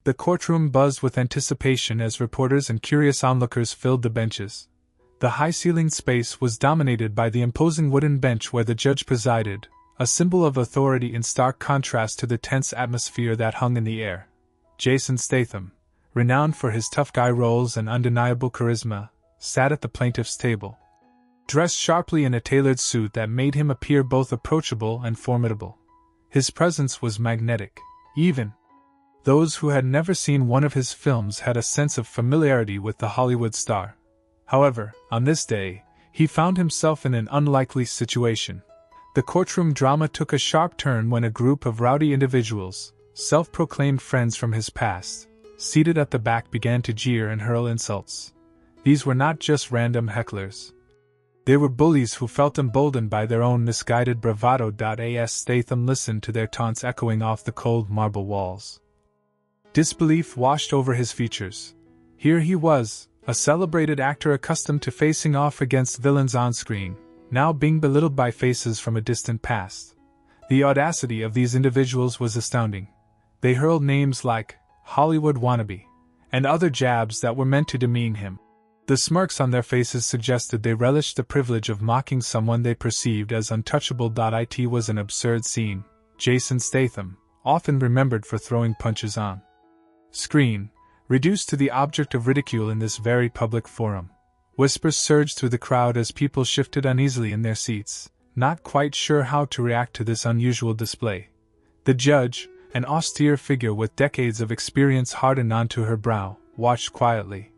The courtroom buzzed with anticipation as reporters and curious onlookers filled the benches. The high-ceilinged space was dominated by the imposing wooden bench where the judge presided, a symbol of authority in stark contrast to the tense atmosphere that hung in the air. Jason Statham, renowned for his tough guy roles and undeniable charisma, sat at the plaintiff's table. Dressed sharply in a tailored suit that made him appear both approachable and formidable. His presence was magnetic. Even those who had never seen one of his films had a sense of familiarity with the Hollywood star. However, on this day, he found himself in an unlikely situation. The courtroom drama took a sharp turn when a group of rowdy individuals, self-proclaimed friends from his past, seated at the back began to jeer and hurl insults. These were not just random hecklers. They were bullies who felt emboldened by their own misguided bravado. As Statham listened to their taunts echoing off the cold marble walls, disbelief washed over his features. Here he was, a celebrated actor accustomed to facing off against villains on screen, now being belittled by faces from a distant past. The audacity of these individuals was astounding. They hurled names like Hollywood wannabe and other jabs that were meant to demean him. The smirks on their faces suggested they relished the privilege of mocking someone they perceived as untouchable. It was an absurd scene. Jason Statham, often remembered for throwing punches on screen, reduced to the object of ridicule in this very public forum. Whispers surged through the crowd as people shifted uneasily in their seats, not quite sure how to react to this unusual display. The judge, an austere figure with decades of experience hardened onto her brow, watched quietly.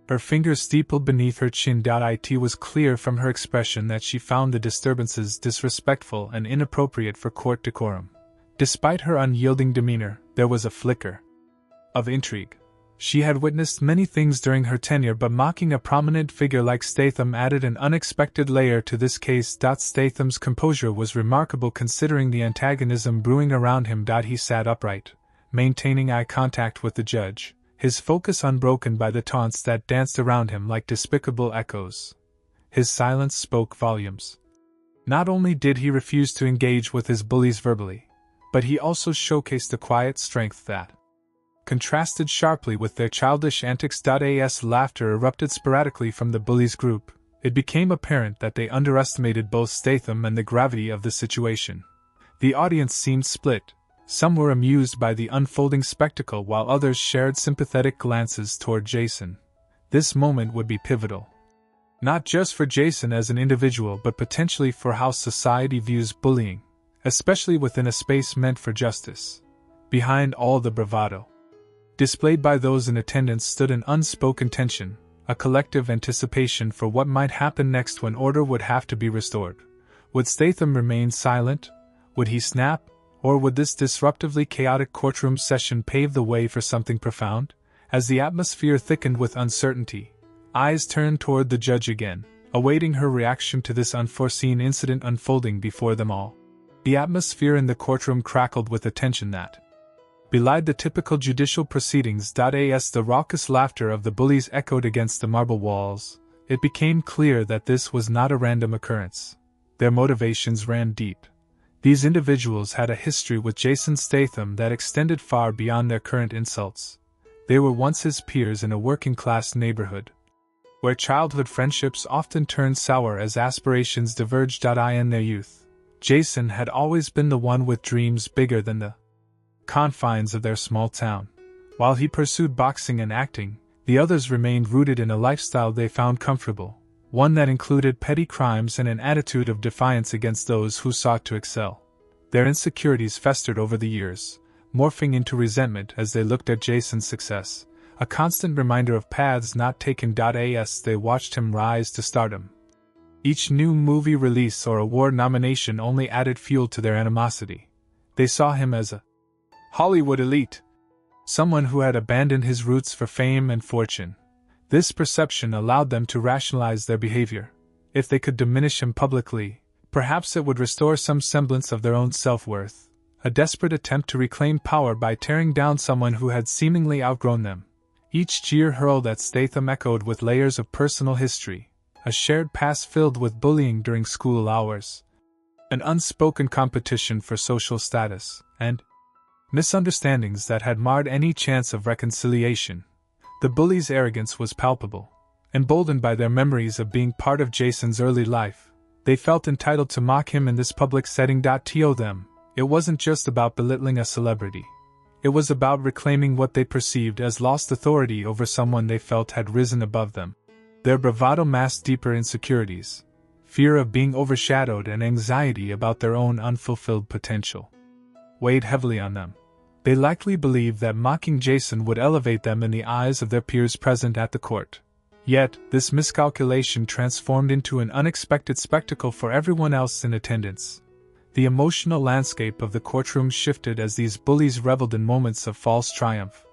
Her fingers steepled beneath her chin. It was clear from her expression that she found the disturbances disrespectful and inappropriate for court decorum. Despite her unyielding demeanor, there was a flicker of intrigue. She had witnessed many things during her tenure, but mocking a prominent figure like Statham added an unexpected layer to this case. Statham's composure was remarkable considering the antagonism brewing around him. He sat upright, maintaining eye contact with the judge, his focus unbroken by the taunts that danced around him like despicable echoes. His silence spoke volumes. Not only did he refuse to engage with his bullies verbally, but he also showcased a quiet strength that contrasted sharply with their childish antics. As laughter erupted sporadically from the bullies group, it became apparent that they underestimated both Statham and the gravity of the situation. The audience seemed split. Some were amused by the unfolding spectacle while others shared sympathetic glances toward Jason. This moment would be pivotal. Not just for Jason as an individual, but potentially for how society views bullying, especially within a space meant for justice. Behind all the bravado displayed by those in attendance stood an unspoken tension, a collective anticipation for what might happen next when order would have to be restored. Would Statham remain silent? Would he snap? Or would this disruptively chaotic courtroom session pave the way for something profound? As the atmosphere thickened with uncertainty, eyes turned toward the judge again, awaiting her reaction to this unforeseen incident unfolding before them all. The atmosphere in the courtroom crackled with a tension that belied the typical judicial proceedings. As the raucous laughter of the bullies echoed against the marble walls, it became clear that this was not a random occurrence. Their motivations ran deep. These individuals had a history with Jason Statham that extended far beyond their current insults. They were once his peers in a working-class neighborhood, where childhood friendships often turned sour as aspirations diverged. In their youth, Jason had always been the one with dreams bigger than the confines of their small town. While he pursued boxing and acting, the others remained rooted in a lifestyle they found comfortable, one that included petty crimes and an attitude of defiance against those who sought to excel. Their insecurities festered over the years, morphing into resentment as they looked at Jason's success, a constant reminder of paths not taken. As they watched him rise to stardom, each new movie release or award nomination only added fuel to their animosity. They saw him as a Hollywood elite, someone who had abandoned his roots for fame and fortune. This perception allowed them to rationalize their behavior. If they could diminish him publicly, perhaps it would restore some semblance of their own self-worth, a desperate attempt to reclaim power by tearing down someone who had seemingly outgrown them. Each jeer hurled at Statham echoed with layers of personal history, a shared past filled with bullying during school hours, an unspoken competition for social status, and misunderstandings that had marred any chance of reconciliation. The bullies' arrogance was palpable. Emboldened by their memories of being part of Jason's early life, they felt entitled to mock him in this public setting. To them, it wasn't just about belittling a celebrity. It was about reclaiming what they perceived as lost authority over someone they felt had risen above them. Their bravado masked deeper insecurities, fear of being overshadowed and anxiety about their own unfulfilled potential weighed heavily on them. They likely believed that mocking Jason would elevate them in the eyes of their peers present at the court. Yet, this miscalculation transformed into an unexpected spectacle for everyone else in attendance. The emotional landscape of the courtroom shifted as these bullies reveled in moments of false triumph.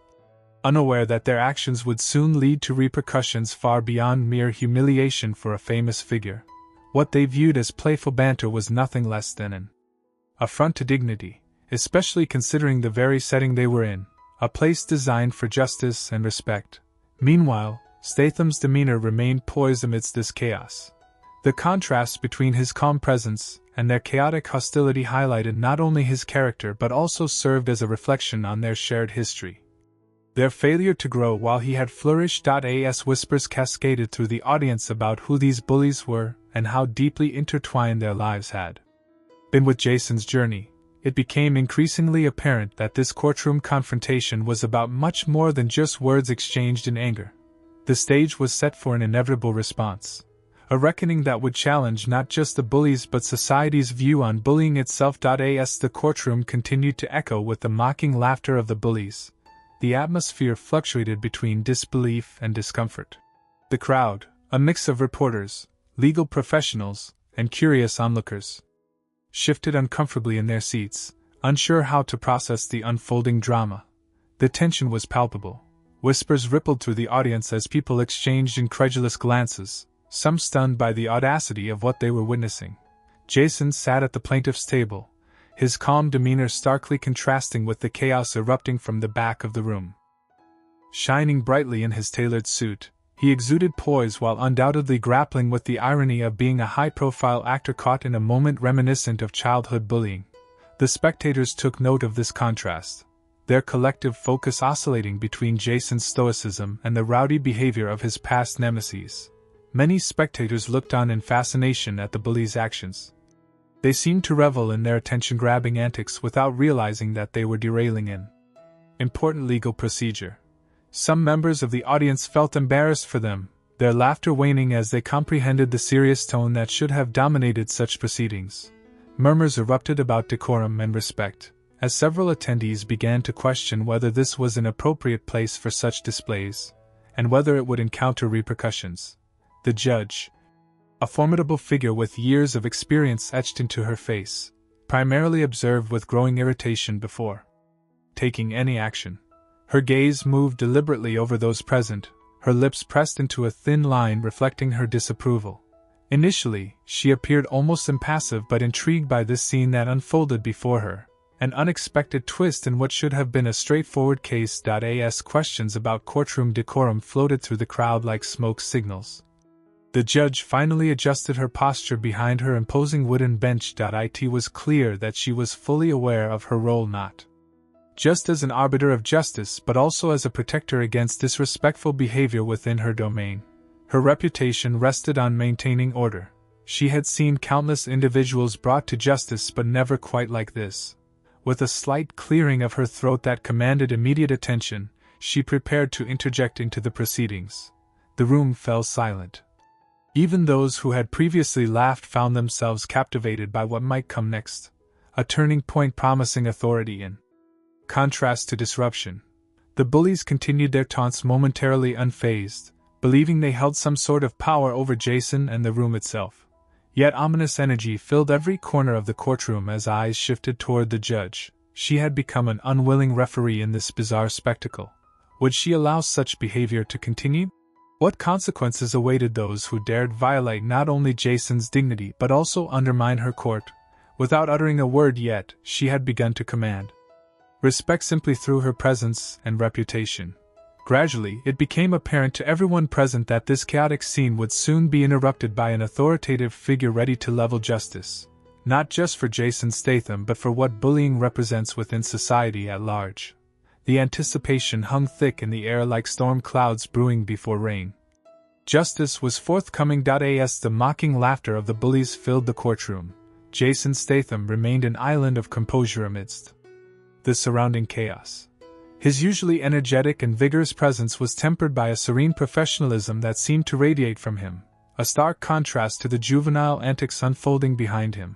Unaware that their actions would soon lead to repercussions far beyond mere humiliation for a famous figure, what they viewed as playful banter was nothing less than an affront to dignity, especially considering the very setting they were in, a place designed for justice and respect. Meanwhile, Statham's demeanor remained poised amidst this chaos. The contrast between his calm presence and their chaotic hostility highlighted not only his character but also served as a reflection on their shared history. Their failure to grow while he had flourished. As whispers cascaded through the audience about who these bullies were and how deeply intertwined their lives had been with Jason's journey, it became increasingly apparent that this courtroom confrontation was about much more than just words exchanged in anger. The stage was set for an inevitable response, a reckoning that would challenge not just the bullies but society's view on bullying itself. As the courtroom continued to echo with the mocking laughter of the bullies, the atmosphere fluctuated between disbelief and discomfort. The crowd, a mix of reporters, legal professionals, and curious onlookers, shifted uncomfortably in their seats, unsure how to process the unfolding drama. The tension was palpable. Whispers rippled through the audience as people exchanged incredulous glances, some stunned by the audacity of what they were witnessing. Jason sat at the plaintiff's table, his calm demeanor starkly contrasting with the chaos erupting from the back of the room. Shining brightly in his tailored suit, he exuded poise while undoubtedly grappling with the irony of being a high-profile actor caught in a moment reminiscent of childhood bullying. The spectators took note of this contrast, their collective focus oscillating between Jason's stoicism and the rowdy behavior of his past nemesis. Many spectators looked on in fascination at the bullies' actions. They seemed to revel in their attention-grabbing antics without realizing that they were derailing an important legal procedure. Some members of the audience felt embarrassed for them, their laughter waning as they comprehended the serious tone that should have dominated such proceedings. Murmurs erupted about decorum and respect, as several attendees began to question whether this was an appropriate place for such displays, and whether it would encounter repercussions. The judge, a formidable figure with years of experience etched into her face, primarily observed with growing irritation before taking any action. Her gaze moved deliberately over those present, her lips pressed into a thin line reflecting her disapproval. Initially, she appeared almost impassive but intrigued by this scene that unfolded before her, an unexpected twist in what should have been a straightforward case. As questions about courtroom decorum floated through the crowd like smoke signals. The judge finally adjusted her posture behind her imposing wooden bench. It was clear that she was fully aware of her role not just as an arbiter of justice but also as a protector against disrespectful behavior within her domain. Her reputation rested on maintaining order. She had seen countless individuals brought to justice but never quite like this. With a slight clearing of her throat that commanded immediate attention, she prepared to interject into the proceedings. The room fell silent. Even those who had previously laughed found themselves captivated by what might come next, a turning point promising authority in contrast to disruption. The bullies continued their taunts momentarily unfazed, believing they held some sort of power over Jason and the room itself. Yet ominous energy filled every corner of the courtroom as eyes shifted toward the judge. She had become an unwilling referee in this bizarre spectacle. Would she allow such behavior to continue? What consequences awaited those who dared violate not only Jason's dignity but also undermine her court? Without uttering a word yet, she had begun to command respect simply through her presence and reputation. Gradually, it became apparent to everyone present that this chaotic scene would soon be interrupted by an authoritative figure ready to level justice. Not just for Jason Statham but for what bullying represents within society at large. The anticipation hung thick in the air like storm clouds brewing before rain. Justice was forthcoming. As the mocking laughter of the bullies filled the courtroom, Jason Statham remained an island of composure amidst the surrounding chaos. His usually energetic and vigorous presence was tempered by a serene professionalism that seemed to radiate from him, a stark contrast to the juvenile antics unfolding behind him.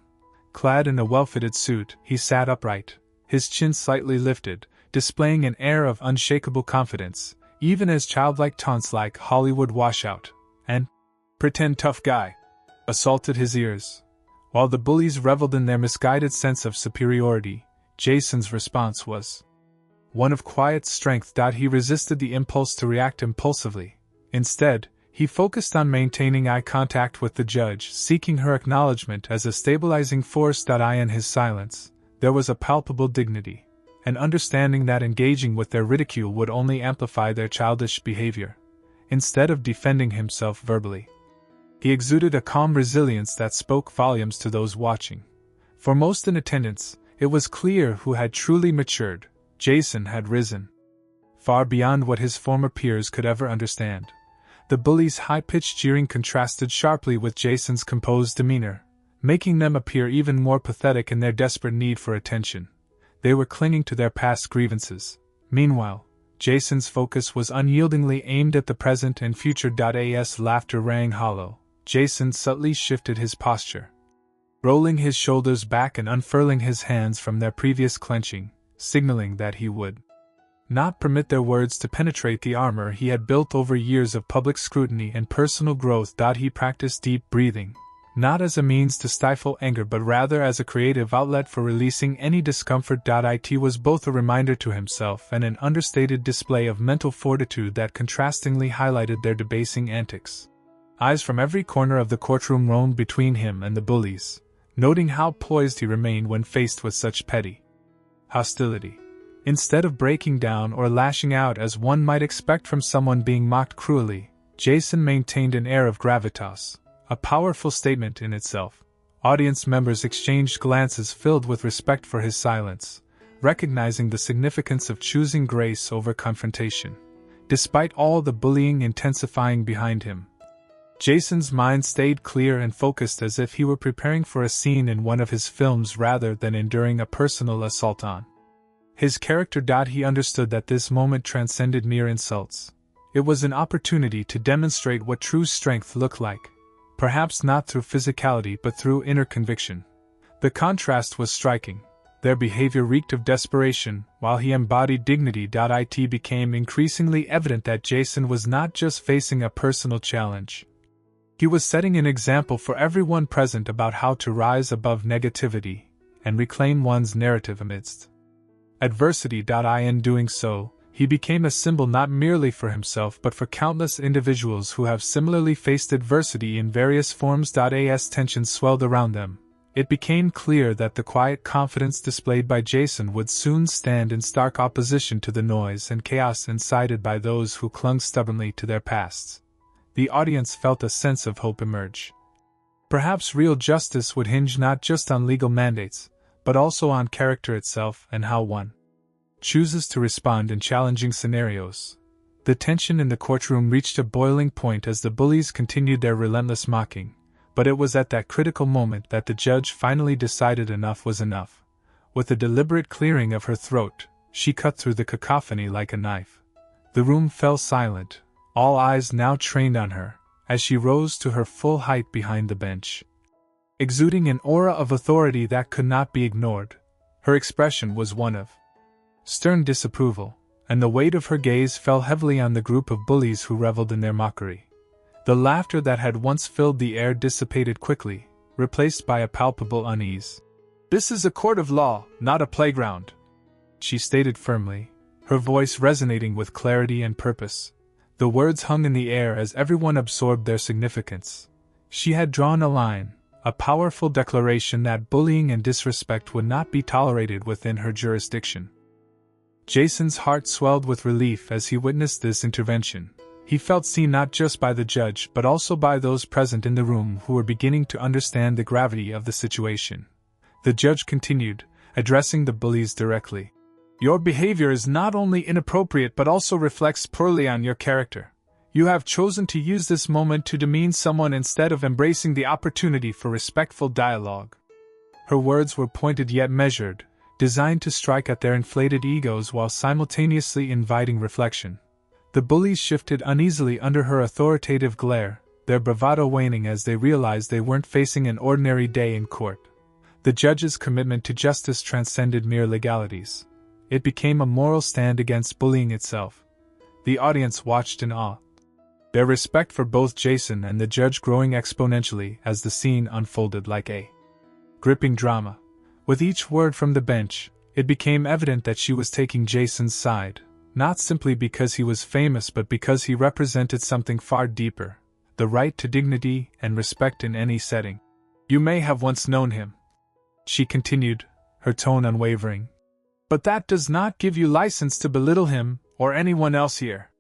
Clad in a well-fitted suit, he sat upright, his chin slightly lifted, displaying an air of unshakable confidence, even as childlike taunts like "Hollywood washout" and "pretend tough guy" assaulted his ears. While the bullies reveled in their misguided sense of superiority, Jason's response was one of quiet strength. He resisted the impulse to react impulsively. Instead, he focused on maintaining eye contact with the judge, seeking her acknowledgement as a stabilizing force. In his silence, there was a palpable dignity, an understanding that engaging with their ridicule would only amplify their childish behavior. Instead of defending himself verbally, he exuded a calm resilience that spoke volumes to those watching. For most in attendance, it was clear who had truly matured. Jason had risen far beyond what his former peers could ever understand. The bullies' high-pitched jeering contrasted sharply with Jason's composed demeanor, making them appear even more pathetic in their desperate need for attention. They were clinging to their past grievances. Meanwhile, Jason's focus was unyieldingly aimed at the present and future. As laughter rang hollow, Jason subtly shifted his posture, rolling his shoulders back and unfurling his hands from their previous clenching, signaling that he would not permit their words to penetrate the armor he had built over years of public scrutiny and personal growth. He practiced deep breathing, not as a means to stifle anger but rather as a creative outlet for releasing any discomfort. It was both a reminder to himself and an understated display of mental fortitude that contrastingly highlighted their debasing antics. Eyes from every corner of the courtroom roamed between him and the bullies, noting how poised he remained when faced with such petty hostility. Instead of breaking down or lashing out as one might expect from someone being mocked cruelly, Jason maintained an air of gravitas, a powerful statement in itself. Audience members exchanged glances filled with respect for his silence, recognizing the significance of choosing grace over confrontation. Despite all the bullying intensifying behind him, Jason's mind stayed clear and focused as if he were preparing for a scene in one of his films rather than enduring a personal assault on his character. He understood that this moment transcended mere insults. It was an opportunity to demonstrate what true strength looked like, perhaps not through physicality but through inner conviction. The contrast was striking. Their behavior reeked of desperation, while he embodied dignity. It became increasingly evident that Jason was not just facing a personal challenge. He was setting an example for everyone present about how to rise above negativity and reclaim one's narrative amidst adversity. In doing so, he became a symbol not merely for himself but for countless individuals who have similarly faced adversity in various forms. As tension swelled around them, it became clear that the quiet confidence displayed by Jason would soon stand in stark opposition to the noise and chaos incited by those who clung stubbornly to their pasts. The audience felt a sense of hope emerge. Perhaps real justice would hinge not just on legal mandates, but also on character itself and how one chooses to respond in challenging scenarios. The tension in the courtroom reached a boiling point as the bullies continued their relentless mocking, but it was at that critical moment that the judge finally decided enough was enough. With a deliberate clearing of her throat, she cut through the cacophony like a knife. The room fell silent, all eyes now trained on her, as she rose to her full height behind the bench. Exuding an aura of authority that could not be ignored, her expression was one of stern disapproval, and the weight of her gaze fell heavily on the group of bullies who reveled in their mockery. The laughter that had once filled the air dissipated quickly, replaced by a palpable unease. "This is a court of law, not a playground," she stated firmly, her voice resonating with clarity and purpose. The words hung in the air as everyone absorbed their significance. She had drawn a line, a powerful declaration that bullying and disrespect would not be tolerated within her jurisdiction. Jason's heart swelled with relief as he witnessed this intervention. He felt seen not just by the judge but also by those present in the room who were beginning to understand the gravity of the situation. The judge continued, addressing the bullies directly. Your behavior is not only inappropriate but also reflects poorly on your character. You have chosen to use this moment to demean someone instead of embracing the opportunity for respectful dialogue. Her words were pointed yet measured, designed to strike at their inflated egos while simultaneously inviting reflection. The bullies shifted uneasily under her authoritative glare, their bravado waning as they realized they weren't facing an ordinary day in court. The judge's commitment to justice transcended mere legalities. It became a moral stand against bullying itself. The audience watched in awe, their respect for both Jason and the judge growing exponentially as the scene unfolded like a gripping drama. With each word from the bench, it became evident that she was taking Jason's side, not simply because he was famous but because he represented something far deeper, the right to dignity and respect in any setting. You may have once known him, she continued, her tone unwavering. But that does not give you license to belittle him or anyone else here.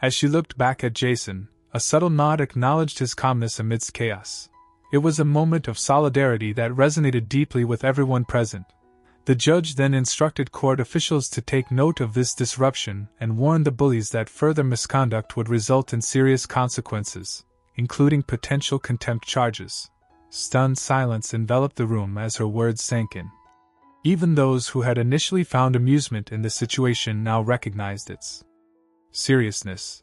As she looked back at Jason, a subtle nod acknowledged his calmness amidst chaos. It was a moment of solidarity that resonated deeply with everyone present. The judge then instructed court officials to take note of this disruption and warned the bullies that further misconduct would result in serious consequences, including potential contempt charges. Stunned silence enveloped the room as her words sank in. Even those who had initially found amusement in the situation now recognized its seriousness.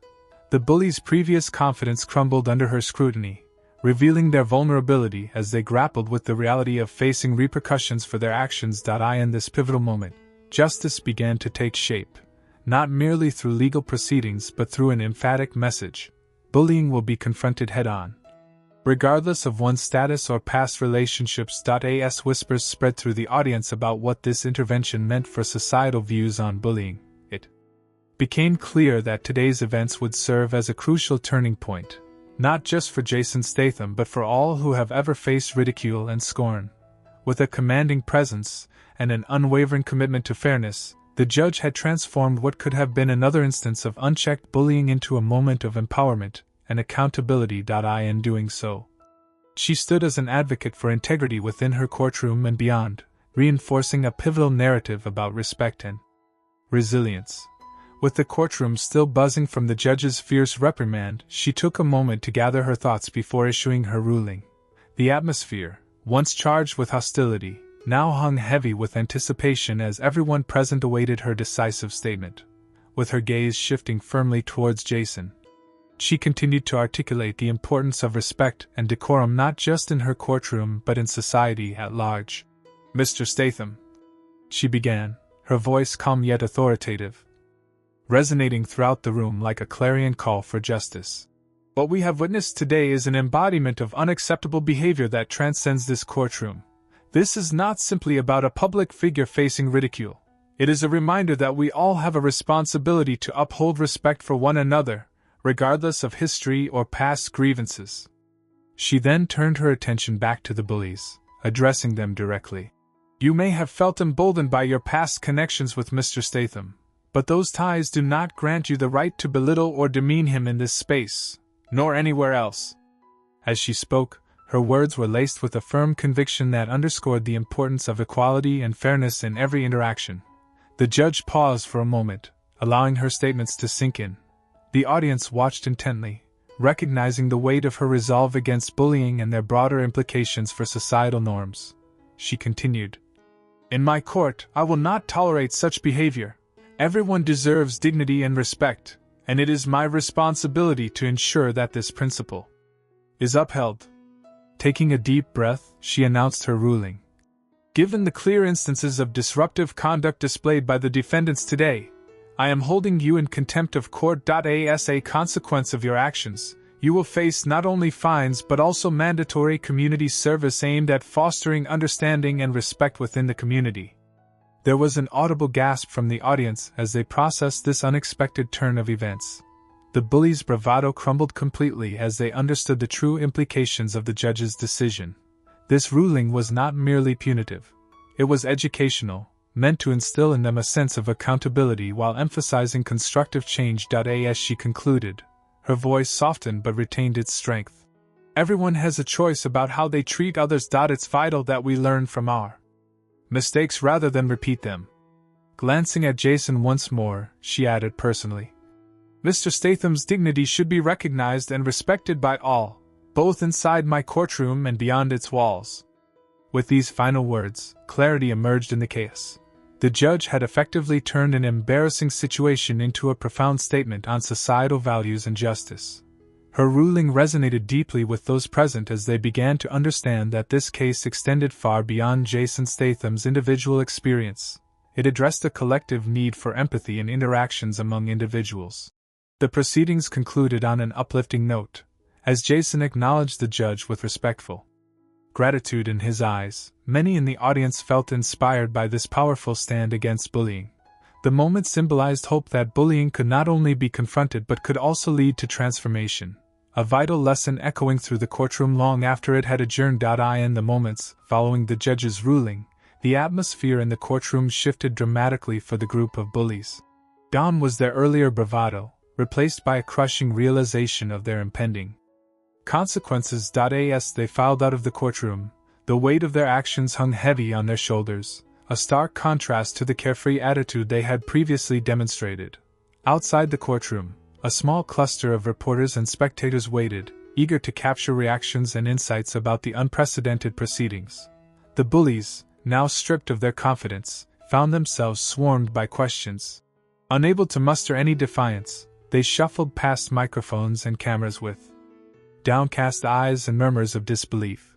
The bullies' previous confidence crumbled under her scrutiny, revealing their vulnerability as they grappled with the reality of facing repercussions for their actions. In this pivotal moment, justice began to take shape, not merely through legal proceedings but through an emphatic message. Bullying will be confronted head-on, regardless of one's status or past relationships. As whispers spread through the audience about what this intervention meant for societal views on bullying, it became clear that today's events would serve as a crucial turning point, not just for Jason Statham but for all who have ever faced ridicule and scorn. With a commanding presence and an unwavering commitment to fairness, the judge had transformed what could have been another instance of unchecked bullying into a moment of empowerment and accountability. In doing so, she stood as an advocate for integrity within her courtroom and beyond, reinforcing a pivotal narrative about respect and resilience. With the courtroom still buzzing from the judge's fierce reprimand, she took a moment to gather her thoughts before issuing her ruling. The atmosphere, once charged with hostility, now hung heavy with anticipation as everyone present awaited her decisive statement. With her gaze shifting firmly towards Jason, she continued to articulate the importance of respect and decorum not just in her courtroom but in society at large. Mr. Statham, she began, her voice calm yet authoritative, resonating throughout the room like a clarion call for justice. What we have witnessed today is an embodiment of unacceptable behavior that transcends this courtroom. This is not simply about a public figure facing ridicule. It is a reminder that we all have a responsibility to uphold respect for one another, regardless of history or past grievances. She then turned her attention back to the bullies, addressing them directly. You may have felt emboldened by your past connections with Mr. Statham, but those ties do not grant you the right to belittle or demean him in this space, nor anywhere else. As she spoke, her words were laced with a firm conviction that underscored the importance of equality and fairness in every interaction. The judge paused for a moment, allowing her statements to sink in. The audience watched intently, recognizing the weight of her resolve against bullying and their broader implications for societal norms. She continued, "In my court, I will not tolerate such behavior. Everyone deserves dignity and respect, and it is my responsibility to ensure that this principle is upheld." Taking a deep breath, she announced her ruling. Given the clear instances of disruptive conduct displayed by the defendants today, I am holding you in contempt of court. As a consequence of your actions, you will face not only fines but also mandatory community service aimed at fostering understanding and respect within the community. There was an audible gasp from the audience as they processed this unexpected turn of events. The bullies' bravado crumbled completely as they understood the true implications of the judge's decision. This ruling was not merely punitive. It was educational, meant to instill in them a sense of accountability while emphasizing constructive change. As she concluded, her voice softened but retained its strength. Everyone has a choice about how they treat others. It's vital that we learn from our mistakes rather than repeat them. Glancing at Jason once more, she added personally, Mr. Statham's dignity should be recognized and respected by all, both inside my courtroom and beyond its walls. With these final words, clarity emerged in the chaos. The judge had effectively turned an embarrassing situation into a profound statement on societal values and justice. Her ruling resonated deeply with those present as they began to understand that this case extended far beyond Jason Statham's individual experience. It addressed a collective need for empathy and interactions among individuals. The proceedings concluded on an uplifting note, as Jason acknowledged the judge with respectful gratitude in his eyes. Many in the audience felt inspired by this powerful stand against bullying. The moment symbolized hope that bullying could not only be confronted but could also lead to transformation, a vital lesson echoing through the courtroom long after it had adjourned. In the moments following the judge's ruling, the atmosphere in the courtroom shifted dramatically for the group of bullies. Gone was their earlier bravado, replaced by a crushing realization of their impending consequences. As they filed out of the courtroom, the weight of their actions hung heavy on their shoulders, a stark contrast to the carefree attitude they had previously demonstrated. Outside the courtroom, a small cluster of reporters and spectators waited, eager to capture reactions and insights about the unprecedented proceedings. The bullies, now stripped of their confidence, found themselves swarmed by questions. Unable to muster any defiance, they shuffled past microphones and cameras with downcast eyes and murmurs of disbelief.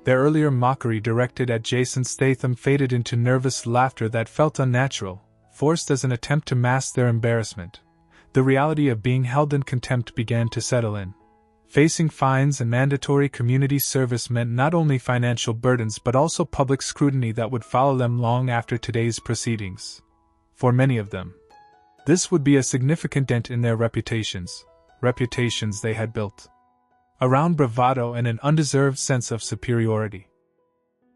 Their earlier mockery directed at Jason Statham faded into nervous laughter that felt unnatural, forced as an attempt to mask their embarrassment. The reality of being held in contempt began to settle in. Facing fines and mandatory community service meant not only financial burdens but also public scrutiny that would follow them long after today's proceedings. For many of them, this would be a significant dent in their reputations they had built around bravado and an undeserved sense of superiority.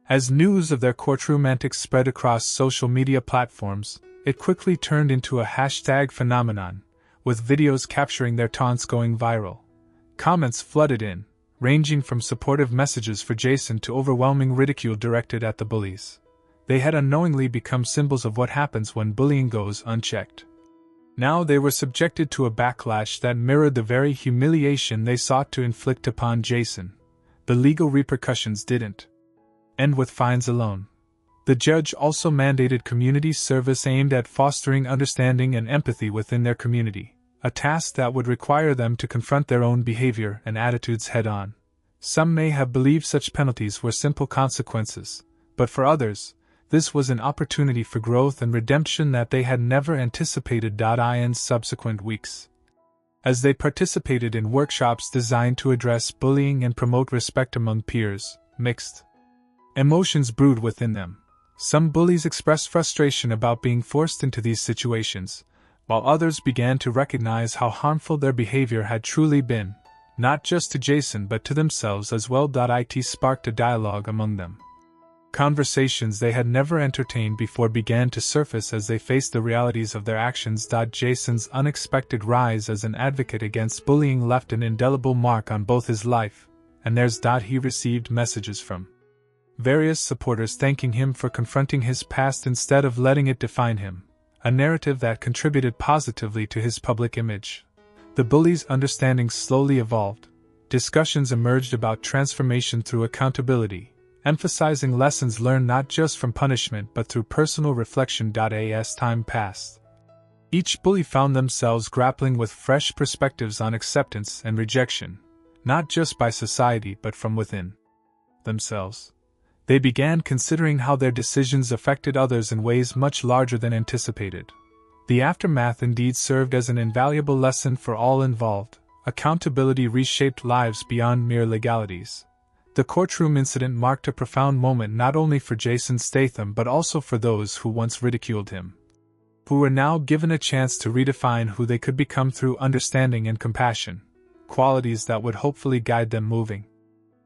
As news of their courtroom antics spread across social media platforms, it quickly turned into a hashtag phenomenon, with videos capturing their taunts going viral. Comments flooded in, ranging from supportive messages for Jason to overwhelming ridicule directed at the bullies. They had unknowingly become symbols of what happens when bullying goes unchecked. Now they were subjected to a backlash that mirrored the very humiliation they sought to inflict upon Jason. The legal repercussions didn't end with fines alone. The judge also mandated community service aimed at fostering understanding and empathy within their community, a task that would require them to confront their own behavior and attitudes head-on. Some may have believed such penalties were simple consequences, but for others, this was an opportunity for growth and redemption that they had never anticipated. In subsequent weeks, as they participated in workshops designed to address bullying and promote respect among peers, mixed emotions brewed within them. Some bullies expressed frustration about being forced into these situations, while others began to recognize how harmful their behavior had truly been, not just to Jason but to themselves as well. It sparked a dialogue among them. Conversations they had never entertained before began to surface as they faced the realities of their actions. Jason's unexpected rise as an advocate against bullying left an indelible mark on both his life and theirs. He received messages from various supporters thanking him for confronting his past instead of letting it define him, a narrative that contributed positively to his public image. The bullies' understanding slowly evolved. Discussions emerged about transformation through accountability, emphasizing lessons learned not just from punishment but through personal reflection. As time passed, each bully found themselves grappling with fresh perspectives on acceptance and rejection, not just by society but from within themselves. They began considering how their decisions affected others in ways much larger than anticipated. The aftermath indeed served as an invaluable lesson for all involved. Accountability reshaped lives beyond mere legalities. The courtroom incident marked a profound moment not only for Jason Statham but also for those who once ridiculed him, who were now given a chance to redefine who they could become through understanding and compassion, qualities that would hopefully guide them moving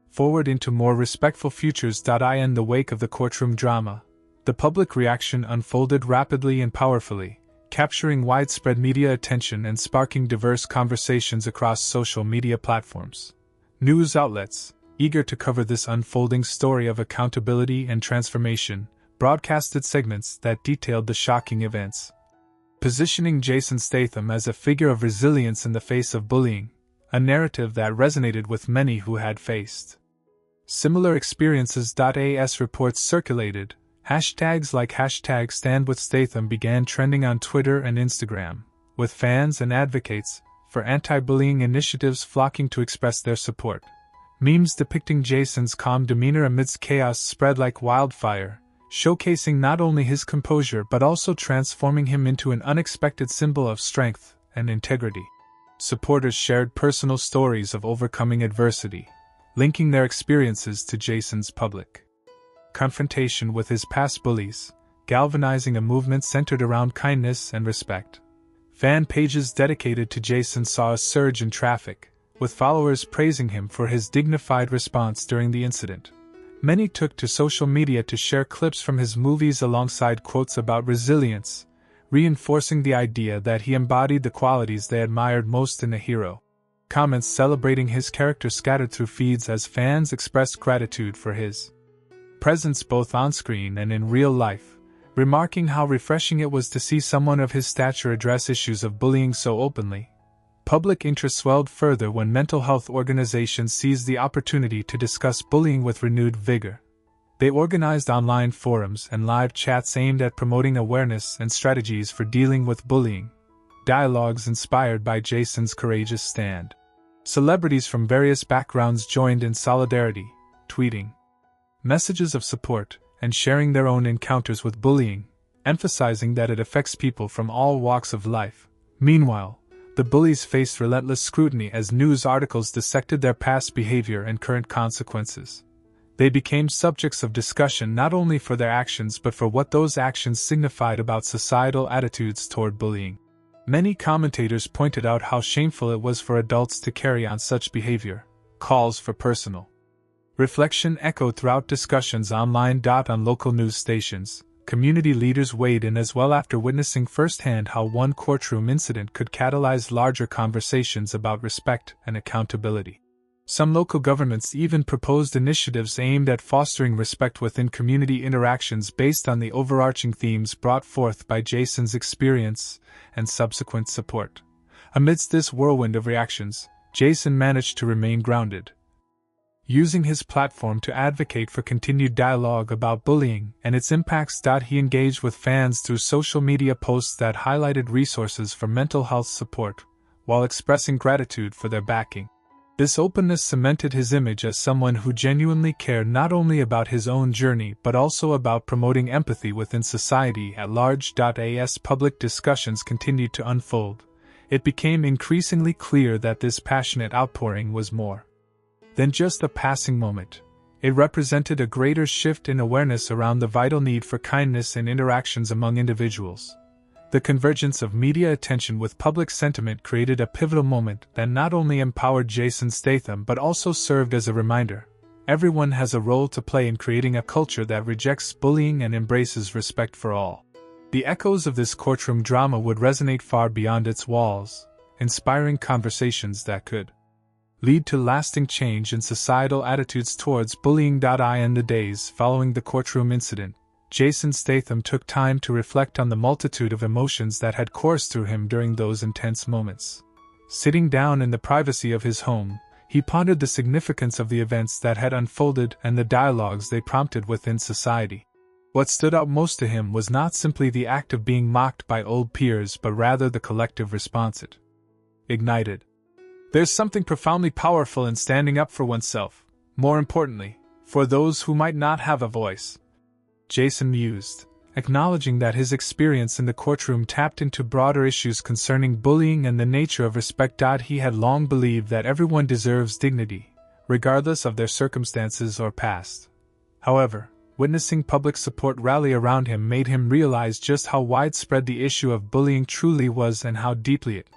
forward into more respectful futures. In the wake of the courtroom drama, the public reaction unfolded rapidly and powerfully, capturing widespread media attention and sparking diverse conversations across social media platforms. News outlets, eager to cover this unfolding story of accountability and transformation, broadcasted segments that detailed the shocking events, positioning Jason Statham as a figure of resilience in the face of bullying, a narrative that resonated with many who had faced similar experiences. As reports circulated, hashtags like #StandWithStatham began trending on Twitter and Instagram, with fans and advocates for anti-bullying initiatives flocking to express their support. Memes depicting Jason's calm demeanor amidst chaos spread like wildfire, showcasing not only his composure but also transforming him into an unexpected symbol of strength and integrity. Supporters shared personal stories of overcoming adversity, linking their experiences to Jason's public confrontation with his past bullies, galvanizing a movement centered around kindness and respect. Fan pages dedicated to Jason saw a surge in traffic, with followers praising him for his dignified response during the incident. Many took to social media to share clips from his movies alongside quotes about resilience, reinforcing the idea that he embodied the qualities they admired most in a hero. Comments celebrating his character scattered through feeds as fans expressed gratitude for his presence both on-screen and in real life, remarking how refreshing it was to see someone of his stature address issues of bullying so openly. Public interest swelled further when mental health organizations seized the opportunity to discuss bullying with renewed vigor. They organized online forums and live chats aimed at promoting awareness and strategies for dealing with bullying, dialogues inspired by Jason's courageous stand. Celebrities from various backgrounds joined in solidarity, tweeting messages of support and sharing their own encounters with bullying, emphasizing that it affects people from all walks of life. Meanwhile, the bullies faced relentless scrutiny as news articles dissected their past behavior and current consequences. They became subjects of discussion not only for their actions but for what those actions signified about societal attitudes toward bullying. Many commentators pointed out how shameful it was for adults to carry on such behavior. Calls for personal reflection echoed throughout discussions online. On local news stations, community leaders weighed in as well after witnessing firsthand how one courtroom incident could catalyze larger conversations about respect and accountability. Some local governments even proposed initiatives aimed at fostering respect within community interactions based on the overarching themes brought forth by Jason's experience and subsequent support. Amidst this whirlwind of reactions, Jason managed to remain grounded, using his platform to advocate for continued dialogue about bullying and its impacts. He engaged with fans through social media posts that highlighted resources for mental health support, while expressing gratitude for their backing. This openness cemented his image as someone who genuinely cared not only about his own journey but also about promoting empathy within society at large. As public discussions continued to unfold, it became increasingly clear that this passionate outpouring was more than just a passing moment. It represented a greater shift in awareness around the vital need for kindness in interactions among individuals. The convergence of media attention with public sentiment created a pivotal moment that not only empowered Jason Statham but also served as a reminder: everyone has a role to play in creating a culture that rejects bullying and embraces respect for all. The echoes of this courtroom drama would resonate far beyond its walls, inspiring conversations that could lead to lasting change in societal attitudes towards bullying. In the days following the courtroom incident, Jason Statham took time to reflect on the multitude of emotions that had coursed through him during those intense moments. Sitting down in the privacy of his home, he pondered the significance of the events that had unfolded and the dialogues they prompted within society. What stood out most to him was not simply the act of being mocked by old peers but rather the collective response it ignited. There's something profoundly powerful in standing up for oneself, more importantly, for those who might not have a voice, Jason mused, acknowledging that his experience in the courtroom tapped into broader issues concerning bullying and the nature of respect. He had long believed that everyone deserves dignity, regardless of their circumstances or past. However, witnessing public support rally around him made him realize just how widespread the issue of bullying truly was and how deeply it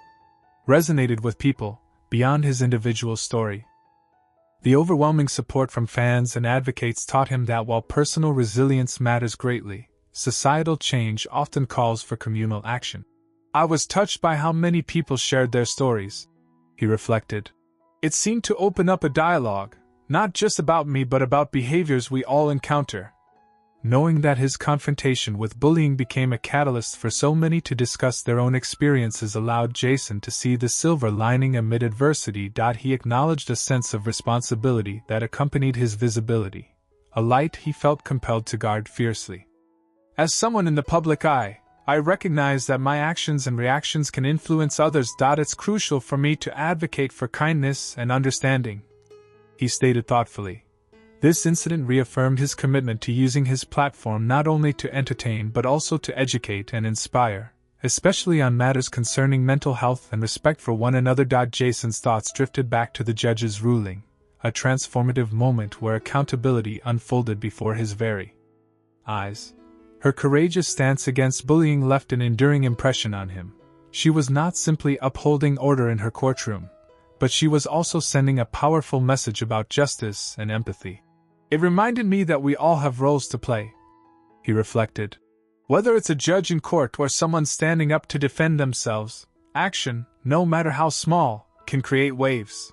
resonated with people beyond his individual story. The overwhelming support from fans and advocates taught him that while personal resilience matters greatly, societal change often calls for communal action. I was touched by how many people shared their stories, he reflected. It seemed to open up a dialogue, not just about me but about behaviors we all encounter. knowing that his confrontation with bullying became a catalyst for so many to discuss their own experiences allowed Jason to see the silver lining amid adversity. He acknowledged a sense of responsibility that accompanied his visibility, a light he felt compelled to guard fiercely. As someone in the public eye, I recognize that my actions and reactions can influence others. It's crucial for me to advocate for kindness and understanding, he stated thoughtfully. This incident reaffirmed his commitment to using his platform not only to entertain but also to educate and inspire, especially on matters concerning mental health and respect for one another. Jason's thoughts drifted back to the judge's ruling, a transformative moment where accountability unfolded before his very eyes. Her courageous stance against bullying left an enduring impression on him. She was not simply upholding order in her courtroom, but she was also sending a powerful message about justice and empathy. It reminded me that we all have roles to play, he reflected. Whether it's a judge in court or someone standing up to defend themselves, action, no matter how small, can create waves.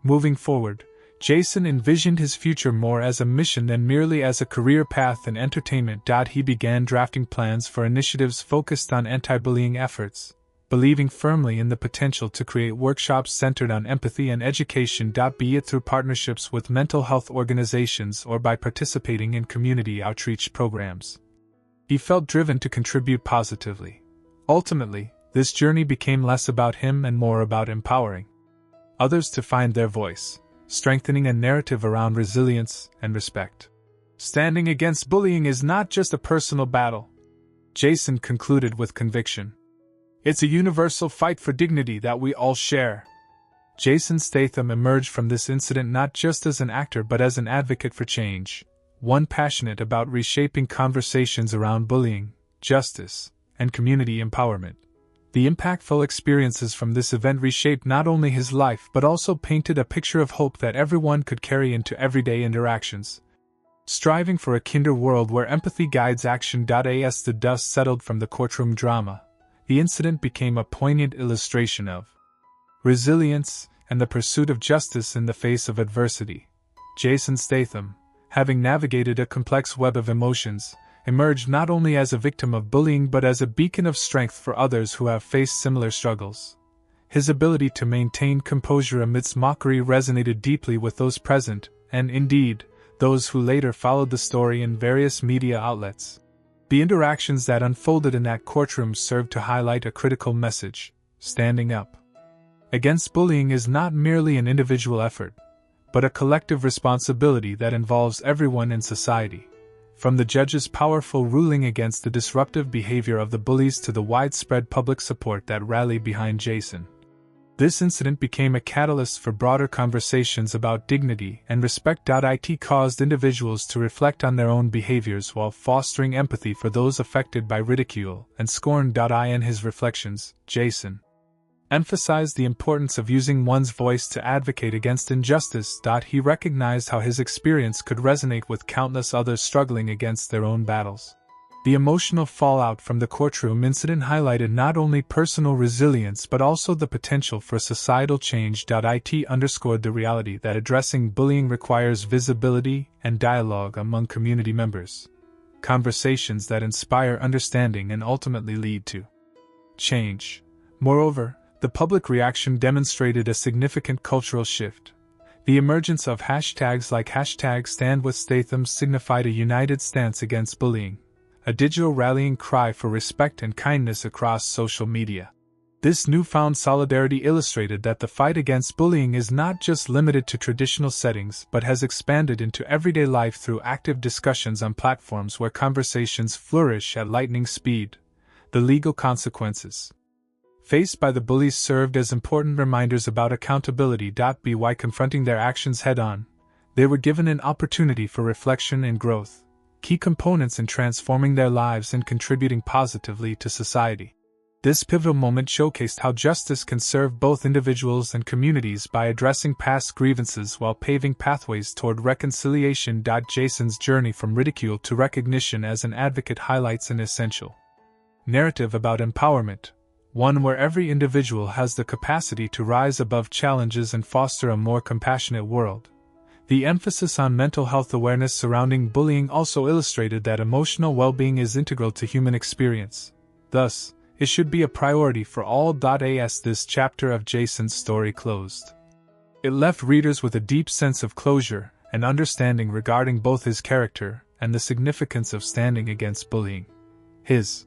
Moving forward, Jason envisioned his future more as a mission than merely as a career path in entertainment. He began drafting plans for initiatives focused on anti-bullying efforts, believing firmly in the potential to create workshops centered on empathy and education. Be it through partnerships with mental health organizations or by participating in community outreach programs. He felt driven to contribute positively. Ultimately, this journey became less about him and more about empowering others to find their voice, strengthening a narrative around resilience and respect. Standing against bullying is not just a personal battle, Jason concluded with conviction. It's a universal fight for dignity that we all share. Jason Statham emerged from this incident not just as an actor but as an advocate for change, one passionate about reshaping conversations around bullying, justice, and community empowerment. The impactful experiences from this event reshaped not only his life but also painted a picture of hope that everyone could carry into everyday interactions. Striving for a kinder world where empathy guides action. As the dust settled from the courtroom drama, the incident became a poignant illustration of resilience and the pursuit of justice in the face of adversity. Jason Statham, having navigated a complex web of emotions, emerged not only as a victim of bullying but as a beacon of strength for others who have faced similar struggles. His ability to maintain composure amidst mockery resonated deeply with those present, and indeed, those who later followed the story in various media outlets. The interactions that unfolded in that courtroom served to highlight a critical message: standing up against bullying is not merely an individual effort, but a collective responsibility that involves everyone in society. From the judge's powerful ruling against the disruptive behavior of the bullies to the widespread public support that rallied behind Jason, this incident became a catalyst for broader conversations about dignity and respect. It caused individuals to reflect on their own behaviors while fostering empathy for those affected by ridicule and scorn. In his reflections, Jason emphasized the importance of using one's voice to advocate against injustice. He recognized how his experience could resonate with countless others struggling against their own battles. The emotional fallout from the courtroom incident highlighted not only personal resilience but also the potential for societal change. It underscored the reality that addressing bullying requires visibility and dialogue among community members, conversations that inspire understanding and ultimately lead to change. Moreover, the public reaction demonstrated a significant cultural shift. The emergence of hashtags like #StandWithStatham signified a united stance against bullying, a digital rallying cry for respect and kindness across social media. This newfound solidarity illustrated that the fight against bullying is not just limited to traditional settings but has expanded into everyday life through active discussions on platforms where conversations flourish at lightning speed. The legal consequences faced by the bullies served as important reminders about accountability. By confronting their actions head-on, they were given an opportunity for reflection and growth, key components in transforming their lives and contributing positively to society. This pivotal moment showcased how justice can serve both individuals and communities by addressing past grievances while paving pathways toward reconciliation. Jason's journey from ridicule to recognition as an advocate highlights an essential narrative about empowerment, one where every individual has the capacity to rise above challenges and foster a more compassionate world. The emphasis on mental health awareness surrounding bullying also illustrated that emotional well-being is integral to human experience. Thus, it should be a priority for all. As this chapter of Jason's story closed, it left readers with a deep sense of closure and understanding regarding both his character and the significance of standing against bullying. His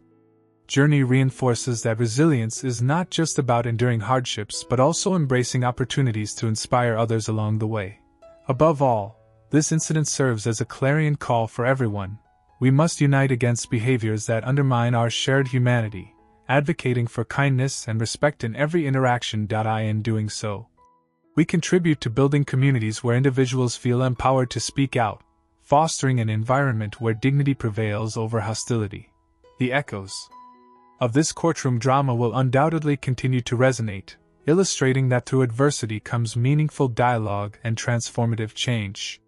journey reinforces that resilience is not just about enduring hardships but also embracing opportunities to inspire others along the way. Above all, this incident serves as a clarion call for everyone. We must unite against behaviors that undermine our shared humanity, advocating for kindness and respect in every interaction. In doing so, we contribute to building communities where individuals feel empowered to speak out, fostering an environment where dignity prevails over hostility. The echoes of this courtroom drama will undoubtedly continue to resonate, illustrating that through adversity comes meaningful dialogue and transformative change.